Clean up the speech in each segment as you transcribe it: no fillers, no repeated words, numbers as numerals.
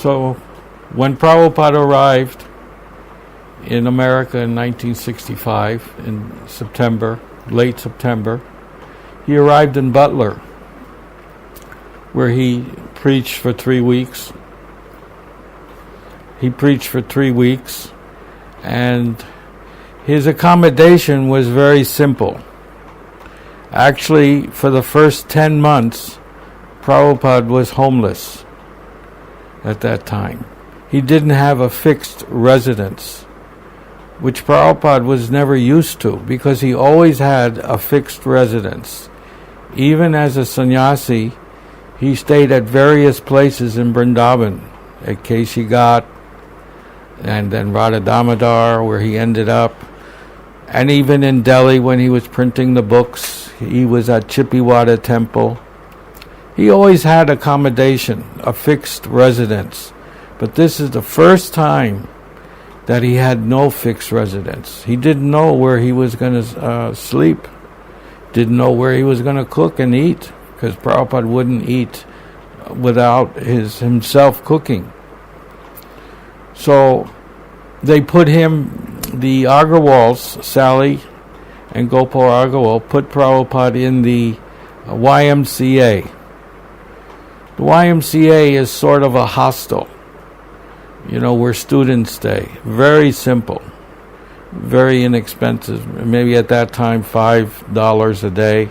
So when Prabhupada arrived in America in 1965, in September, late September, he arrived in Butler, where he preached for 3 weeks. He preached for 3 weeks, and his accommodation was very simple. Actually, for the first 10 months, Prabhupada was homeless at that time. He didn't have a fixed residence, which Prabhupada was never used to, because he always had a fixed residence. Even as a sannyasi, he stayed at various places in Vrindavan, at Keshi Ghat, and then Radha Damodar, where he ended up. And even in Delhi, when he was printing the books, he was at Chippiwada Temple. He always had accommodation, a fixed residence. But this is the first time that he had no fixed residence. He didn't know where he was going to sleep, didn't know where he was going to cook and eat, because Prabhupada wouldn't eat without himself cooking. So they put him, the Agarwals, Sally and Gopal Agarwal, put Prabhupada in the YMCA. The YMCA is sort of a hostel, where students stay. Very simple, very inexpensive. Maybe at that time $5 a day.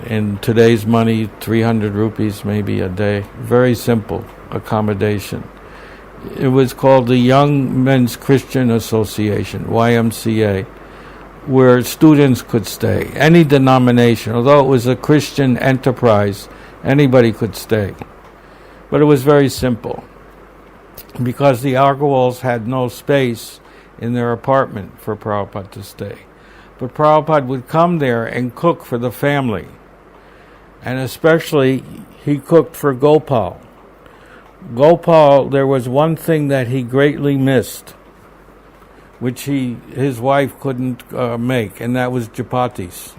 In today's money, 300 rupees maybe a day. Very simple accommodation. It was called the Young Men's Christian Association, YMCA, where students could stay, any denomination. Although it was a Christian enterprise, anybody could stay. But it was very simple, because the Agarwals had no space in their apartment for Prabhupada to stay. But Prabhupada would come there and cook for the family. And especially, he cooked for Gopal. Gopal, there was one thing that he greatly missed, which his wife couldn't make, and that was chapatis.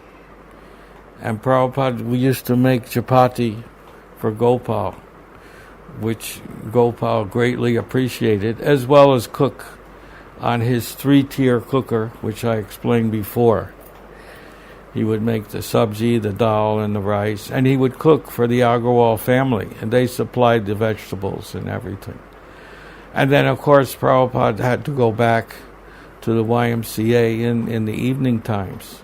And Prabhupada, we used to make chapati for Gopal, which Gopal greatly appreciated, as well as cook on his 3-tier cooker, which I explained before. He would make the sabji, the dal, and the rice, and he would cook for the Agarwal family, and they supplied the vegetables and everything. And then, of course, Prabhupada had to go back to the YMCA in the evening times.